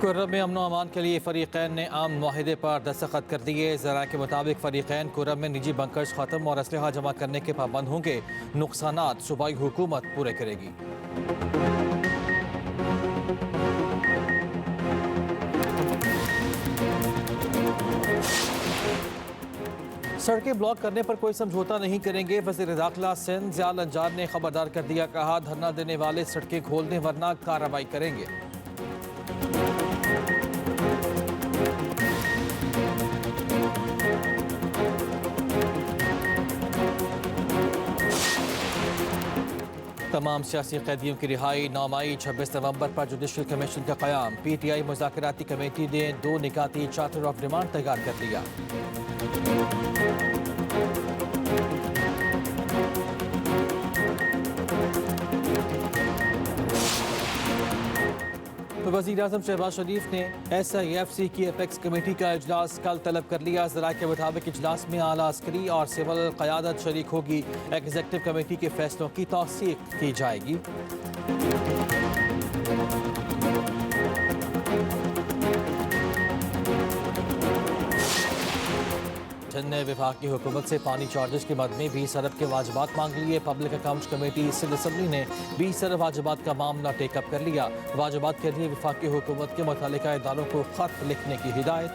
कुर्रम में अमन अमान के लिए फरीकैन ने आम मुआहिदे पर दस्तखत कर दिए। ज़रा के मुताबिक फरीकैन कुर्रम में निजी बंकर्स ख़त्म और असलहा जमा करने के पाबंद होंगे। नुकसानात सूबाई हुकूमत पूरे करेगी। सड़कें ब्लॉक करने पर कोई समझौता नहीं करेंगे। वज़ीर दाखिला सिंध ज़ियाल अंजार ने खबरदार कर दिया, कहा धरना देने वाले सड़कें खोल दें वरना कार्रवाई करेंगे। तमाम सियासी कैदियों की रिहाई 9 मई 26 नवंबर पर जुडिशल कमीशन का क़याम। PTI मुज़ाकराती कमेटी ने 2 निकाती चार्टर ऑफ डिमांड तैयार कर दिया। वज़ीर आज़म शहबाज शरीफ ने SIFC की एपेक्स कमेटी का इजलास कल तलब कर लिया। ज़रा के मुताबिक इजलास में आला अस्करी और सिविल क़यादत शरीक होगी। एग्जीक्यूटिव कमेटी के फैसलों की तौसीक़ की जाएगी। ने विभाग की हुकूमत से पानी चार्जेस के मद में 20 अरब के वाजिबात मांग लिए। Public accounts committee Sindh assembly ने 20 अरब वाजिबात का मामला टेकअप कर लिया। वाजिबात के लिए विफाकी हुकूमत के मुतालिका इदारों को खत लिखने की हिदायत।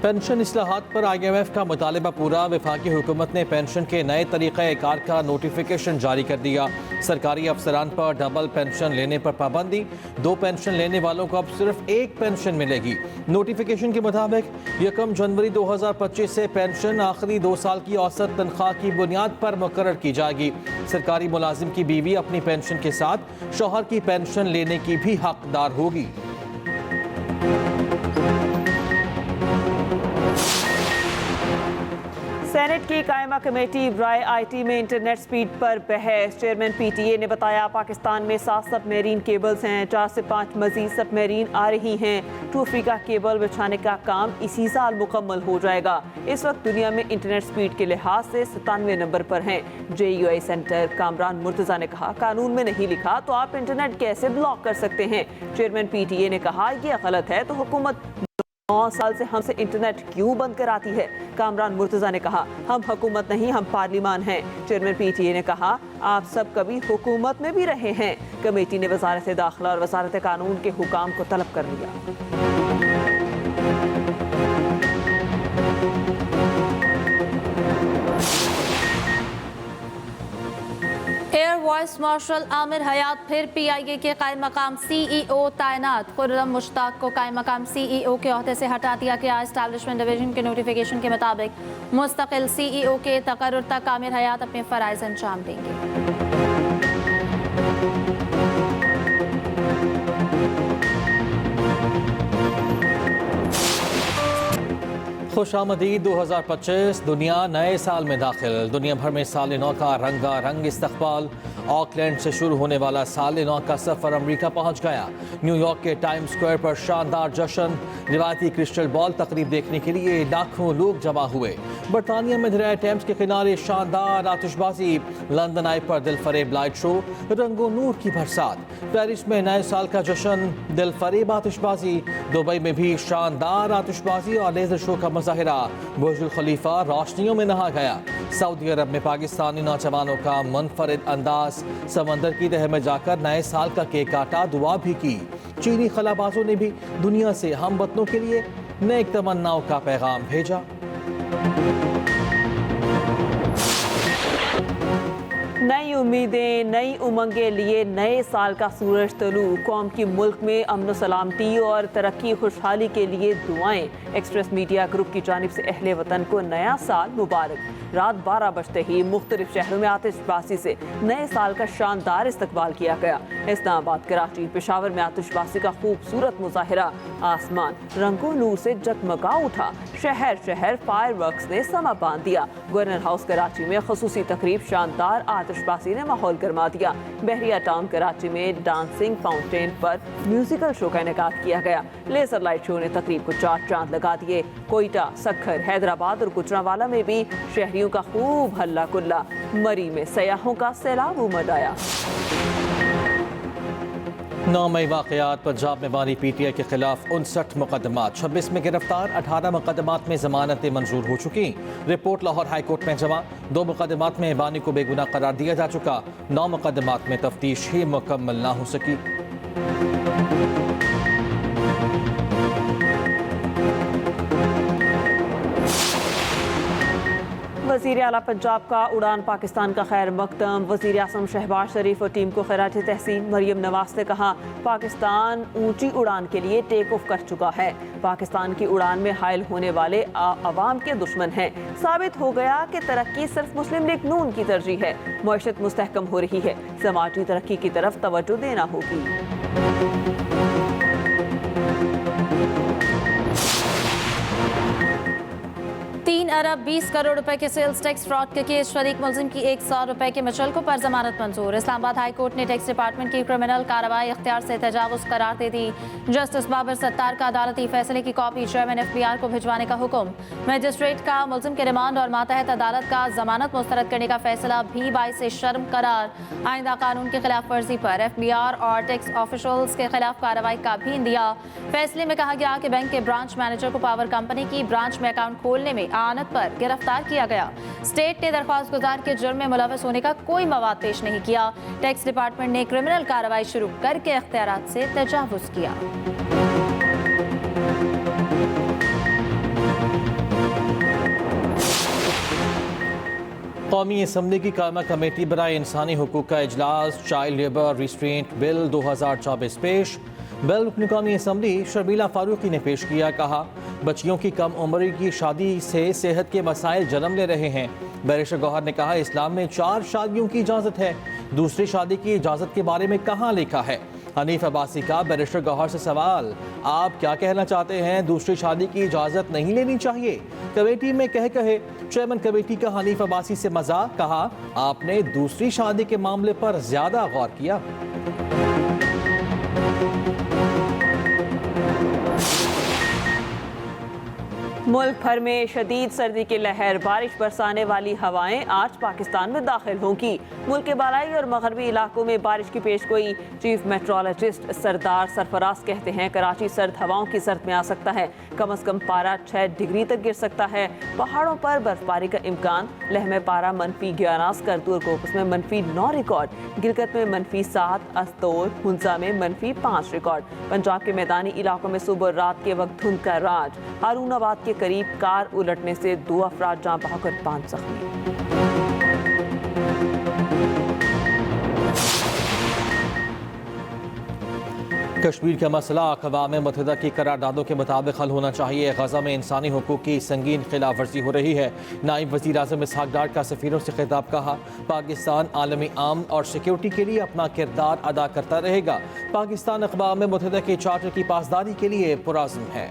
पेंशन इस्लाहात पर IMF का मुतालबा पूरा। विफाकी हुकूमत ने पेंशन के नए तरीक़े कार का नोटिफिकेशन जारी कर दिया। सरकारी अफसरान पर डबल पेंशन लेने पर पाबंदी। 2 पेंशन लेने वालों को अब सिर्फ 1 पेंशन मिलेगी। नोटिफिकेशन के मुताबिक 1 जनवरी 2025 से पेंशन आखिरी 2 साल की औसत तनख्वाह की बुनियाद पर मुकर्रर की जाएगी। सरकारी मुलाजिम की बीवी अपनी पेंशन के साथ शौहर की पेंशन लेने की भी हकदार होगी। सेनेट की कायमा कमेटी बराए IT में इंटरनेट स्पीड पर बहस। चेयरमैन PTA ने बताया, पाकिस्तान में 7 सबमरीन केबल्स हैं, 4 से 5 मजीद सबमरीन आ रही हैं। टू अफ्रीका केबल बिछाने का काम इसी साल मुकम्मल हो जाएगा। इस वक्त दुनिया में इंटरनेट स्पीड के लिहाज से 97वें नंबर पर हैं। JUI सेंटर कामरान मुर्तज़ा ने कहा, कानून में नहीं लिखा तो आप इंटरनेट कैसे ब्लॉक कर सकते हैं। चेयरमैन PTA ने कहा, यह गलत है तो हुकूमत 9 साल से हमसे इंटरनेट क्यों बंद कराती है। कामरान मुर्तज़ा ने कहा, हम हुकूमत नहीं, हम पार्लिमान हैं। चेयरमैन PTA ने कहा, आप सब कभी हुकूमत में भी रहे हैं। कमेटी ने वज़ारत दाखिला और वज़ारत कानून के हुकाम को तलब कर लिया। एयर वाइस मार्शल आमिर हयात फिर PIA के कायम मकाम CEO तैनात। खुर्रम मुश्ताक को कायम मकाम CEO के ओहदे से हटा दिया गया। एस्टैब्लिशमेंट डिवीजन के नोटिफिकेशन के मुताबिक मुस्तकिल CEO के तकर्रुर तक आमिर हयात अपने फ़राइज़ अंजाम देंगे। खुशामदीद 2025। दुनिया नए साल में दाखिल। दुनिया भर में साल नौ का रंगा रंग इस्तकबाल। ऑकलैंड से शुरू होने वाला साल नौ का सफ़र अमरीका पहुंच गया। न्यूयॉर्क के टाइम स्क्वायर पर शानदार जश्न। रिवायती क्रिस्टल बॉल तकरीब देखने के लिए लाखों लोग जमा हुए। बरतानिया में दरिया टेम्स के किनारे शानदार आतिशबाजी। लंदन आई पर दिलफरेब लाइट शो, रंगो नूर की बरसात। पेरिस में नए साल का जश्न, दिलफरेब आतिशबाजी। दुबई में भी शानदार आतिशबाजी और लेजर शो का मुजाहिरा। बुर्ज खलीफा रोशनियों में नहा गया। सऊदी अरब में पाकिस्तानी नौजवानों का मुनफरिद अंदाज। समंदर की तह में जाकर नए साल का केक काटा, दुआ भी की। चीनी खलाबाजों ने भी दुनिया से हम वतनों के लिए नेक तमन्नाओं का पैगाम भेजा। नई उम्मीदें, नई उमंगें लिए नए साल का सूरज तलू। कौम की मुल्क में अमन सलामती और तरक्की खुशहाली के लिए दुआएं। एक्सप्रेस मीडिया ग्रुप की जानिब से अहले वतन को नया साल मुबारक। रात 12 बजते ही मुख्तलिफ शहरों में आतिशबाजी से नए साल का शानदार इस्तकबाल किया गया। इस्लामाबाद, कराची, पेशावर में आतिशबाजी का खूबसूरत मुजाहिरा। आसमान रंगों नूर से जगमगा उठा। शहर शहर फायरवर्क्स ने समा बांध दिया। गवर्नर हाउस कराची में खसूसी तकरीब, शानदार आतिशबाजी ने माहौल गरमा दिया। बहरिया टाउन कराची में डांसिंग फाउंटेन पर म्यूजिकल शो का इनेकाद किया गया। लेजर लाइट शो ने तकरीब को 4 चांद लगा दिए। कोयटा, सक्खर, हैदराबाद और गुजरांवाला में भी शहरियों का खूब हल्ला गुल्ला। मरी में सयाहों का सैलाब उमड़ आया। 9 मई वाक़यात पंजाब में बानी PTI के खिलाफ 59 मुकदमात, 26 में गिरफ्तार, 18 मुकदमात में जमानतें मंजूर हो चुकी। रिपोर्ट लाहौर हाई कोर्ट में जमा। 2 मुकदमात में बानी को बेगुनाह करार दिया जा चुका। 9 मुकदमात में तफ्तीश ही मुकम्मल ना हो सकी। वज़ीर आला पंजाब का उड़ान पाकिस्तान का खैर मकदम। वज़ीर आज़म शहबाज शरीफ और टीम को खैरात तहसीन। मरियम नवाज ने कहा, पाकिस्तान ऊंची उड़ान के लिए टेक ऑफ कर चुका है। पाकिस्तान की उड़ान में हायल होने वाले अवाम के दुश्मन हैं। साबित हो गया कि तरक्की सिर्फ मुस्लिम लीग नून की तरजीह है। मईशत मुस्तहकम हो रही है, समाजी तरक्की की तरफ तवज्जो देना होगी। 3 अरब 20 करोड़ रुपए के सेल्स टैक्स फ्रॉड के केस, शरीक मुलजिम की 100 रुपए के मुचलकों पर जमानत मंजूर। इस्लामाबाद हाई कोर्ट ने टैक्स डिपार्टमेंट की क्रिमिनल कार्रवाई इख्तियार से तजावुज करार दे दी। जस्टिस बाबर सत्तार का अदालती फैसले की कॉपी चेयरमैन FBI को भिजवाने का हुक्म। मजिस्ट्रेट का मुलजिम के रिमांड और मातहत अदालत का जमानत मुस्तरद करने का फैसला भी बाइस शर्म करार। आइंदा कानून की खिलाफ वर्जी पर FBI और टैक्स ऑफिशल्स के खिलाफ कार्रवाई का भी इंदिया। फैसले में कहा गया कि बैंक के ब्रांच मैनेजर को पावर कंपनी की ब्रांच में अकाउंट खोलने में आनत पर गिरफ्तार किया गया। स्टेट ने दरख्वास्त गुजार के जुर्म में मुलविस होने का कोई मवाद पेश नहीं किया। टैक्स डिपार्टमेंट ने क्रिमिनल कार्रवाई शुरू करके इख्तियारात से तजावुज किया। कौमी असम्बली की कायमा कमेटी बराए इंसानी हुकूक का इजलास, चाइल्ड लेबर रिस्ट्रेंट बिल 2024 पेश। बिल रुकन कौमी असम्बली शर्मिला फारूकी ने पेश किया। कहा, बच्चियों की कम उम्र की शादी से सेहत के मसाइल जन्म ले रहे हैं। बैरिस्टर गौहर ने कहा, इस्लाम में 4 शादियों की इजाज़त है, दूसरी शादी की इजाज़त के बारे में कहाँ लिखा है। हनीफ अब्बासी का बैरिस्टर गौहर से सवाल, आप क्या कहना चाहते हैं, दूसरी शादी की इजाज़त नहीं लेनी चाहिए? कमेटी में कहे चेयरमैन कमेटी का हनीफ अब्बासी से मजाक। कहा, आपने दूसरी शादी के मामले पर ज्यादा गौर किया। मुल्क भर में शदीद सर्दी की लहर, बारिश बरसाने वाली हवाएं आज पाकिस्तान में दाखिल होंगी। मुल्क के बालाई और मगरबी इलाकों में बारिश की पेशगोई। चीफ मेट्रोलॉजिस्ट सरदार सरफराज कहते हैं, कराची सर्द हवाओं की जद में आ सकता है। कम अज कम पारा 6 डिग्री तक गिर सकता है। पहाड़ों पर बर्फबारी का इम्कान। लहमे पारा -11, स्कर्दू और कोकस में -9 रिकॉर्ड। गिलगत में -7, अस्तोर हुंजा में -5 रिकॉर्ड। पंजाब के मैदानी इलाकों में सुबह और रात के वक्त धुंध का राज। हारूनाबाद के करीब कार उलटने से 2 अफराद जान बहकर 5 जख्मी। कश्मीर का मसला अक़वाम मुत्तहिदा की करारदादों के मुताबिक हल होना चाहिए। गज़ा में इंसानी हुकूक की संगीन खिलाफ वर्जी हो रही है। नायब वज़ीर आज़म इसहाक़ डार का सफ़ीरों से खिताब। कहा, पाकिस्तान आलमी अमन और सिक्योरिटी के लिए अपना किरदार अदा करता रहेगा। पाकिस्तान अक़वाम मुत्तहिदा के चार्टर की पासदारी के लिए पुरअज़्म है।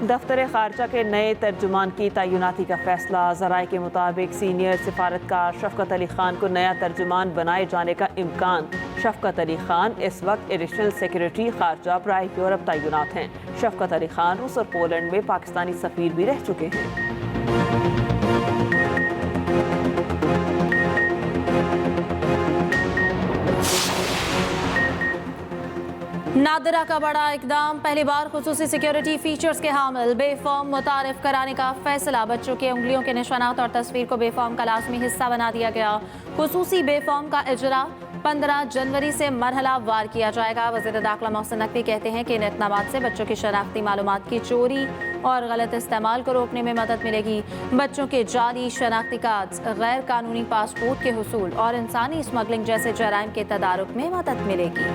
दफ्तर खारजा के नए तर्जुमान की तैनाती का फैसला। ज़राए के मुताबिक सीनियर सिफारतकार शफकत अली खान को नया तर्जुमान बनाए जाने का इम्कान। शफकत अली खान इस वक्त एडिशनल सेक्रेटरी खारजा बराए यूरोप तैनात हैं। शफकत अली खान रूस और पोलैंड में पाकिस्तानी सफीर भी रह चुके हैं। नादिरा का बड़ा इकदाम, पहली बार खुसूसी सिक्योरिटी फीचर्स के हामिल बेफॉर्म मुतारिफ कराने का फैसला। बच्चों के उंगलियों के निशानात और तस्वीर को बेफॉर्म का लाजमी हिस्सा बना दिया गया। खुसूसी बेफॉर्म का इजरा 15 जनवरी से मरहला वार किया जाएगा। वज़ीर दाखिला मोहसिन नकवी कहते हैं कि इन इक़दामात से बच्चों की शनाख्ती मालूमात की चोरी और गलत इस्तेमाल को रोकने में मदद मिलेगी। बच्चों के जाली शनाख्ती कार्ड, गैर कानूनी पासपोर्ट के हुसूल और इंसानी स्मगलिंग जैसे जराइम के तदारुक में मदद मिलेगी।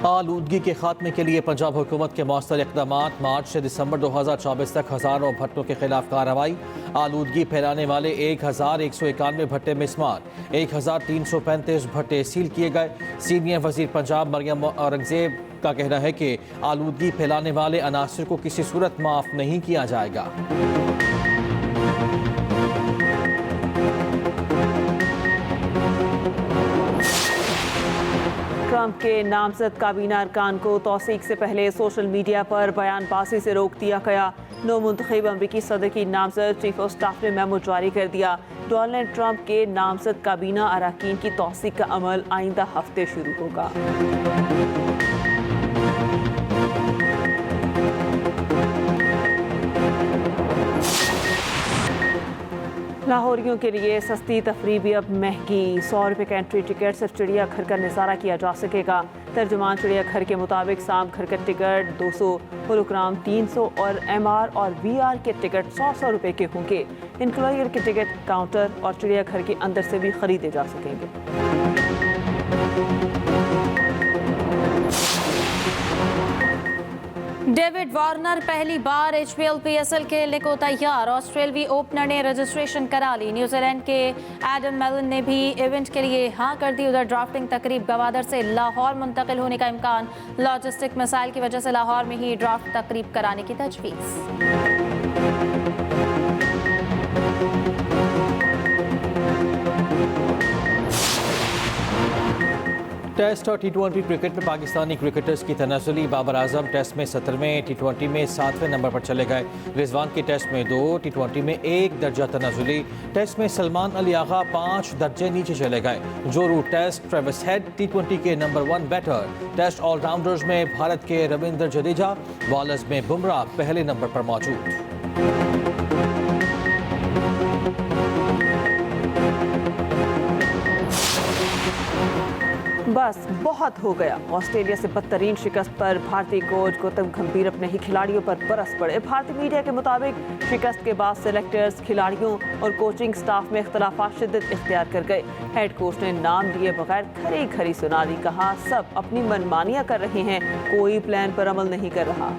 आलूदगी के खात्मे के लिए पंजाब हुकूमत के मौसर इक़दामात। मार्च से दिसंबर 2024 तक हज़ारों भट्टों के खिलाफ कार्रवाई। आलूदगी फैलाने वाले 1191 भट्टे मिसमार, 1335 भट्टे सील किए गए। सीनियर वज़ीर पंजाब मरियम औरंगजेब का कहना है कि आलूदगी फैलाने वाले अनासर को किसी सूरत माफ़ नहीं किया जाएगा। ट्रंप के नामजद काबीना अरकान को तौसीक से पहले सोशल मीडिया पर बयानबाजी से रोक दिया गया। नौमुंतखब अमरीकी सदर की नामजद चीफ ऑफ स्टाफ ने मेमो जारी कर दिया। डोनाल्ड ट्रंप के नामजद काबीना अरकान की तौसीक का अमल आइंदा हफ्ते शुरू होगा। लाहौरियों के लिए सस्ती तफरीह भी अब महंगी। 100 रुपये का एंट्री टिकट सिर्फ चिड़ियाघर का नज़ारा किया जा सकेगा। तर्जुमान चिड़ियाघर के मुताबिक शाम घर का टिकट 200, होलोग्राम 300 और MR और VR के टिकट 100 रुपये के होंगे। इंक्लोयर के टिकट काउंटर और चिड़ियाघर के अंदर से भी खरीदे जा सकेंगे। डेविड वार्नर पहली बार HBL PSL खेलने को तैयार। ऑस्ट्रेलवी ओपनर ने रजिस्ट्रेशन करा ली। न्यूजीलैंड के एडम मेलन ने भी इवेंट के लिए हाँ कर दी। उधर ड्राफ्टिंग तकरीब गवादर से लाहौर मुंतकिल होने का इम्कान। लॉजिस्टिक मसाइल की वजह से लाहौर में ही ड्राफ्ट तकरीब कराने की तजवीज़। टेस्ट और T20 क्रिकेट में पाकिस्तानी क्रिकेटर्स की तनाजुली। बाबर आजम टेस्ट में 17वें, T20 में 7वें नंबर पर चले गए। रिजवान की टेस्ट में 2, T20 में 1 दर्जा तनाजुली। टेस्ट में सलमान अली आगा 5 दर्जे नीचे चले गए। जो root test Travis head T20 के नंबर 1 बैटर। टेस्ट ऑलराउंडर्स में भारत के रविंद्र जडेजा, बॉलर्स में बुमराह पहले नंबर पर मौजूद। बस बहुत हो गया। ऑस्ट्रेलिया से बदतरीन शिकस्त पर भारतीय कोच गौतम गंभीर अपने ही खिलाड़ियों पर बरस पड़े। भारतीय मीडिया के मुताबिक शिकस्त के बाद सेलेक्टर्स, खिलाड़ियों और कोचिंग स्टाफ में इख्तलाफात शिद्दत इख्तियार कर गए। हेड कोच ने नाम लिए बगैर खरी खरी सुना दी। कहा सब अपनी मनमानियां कर रहे हैं, कोई प्लान पर अमल नहीं कर रहा।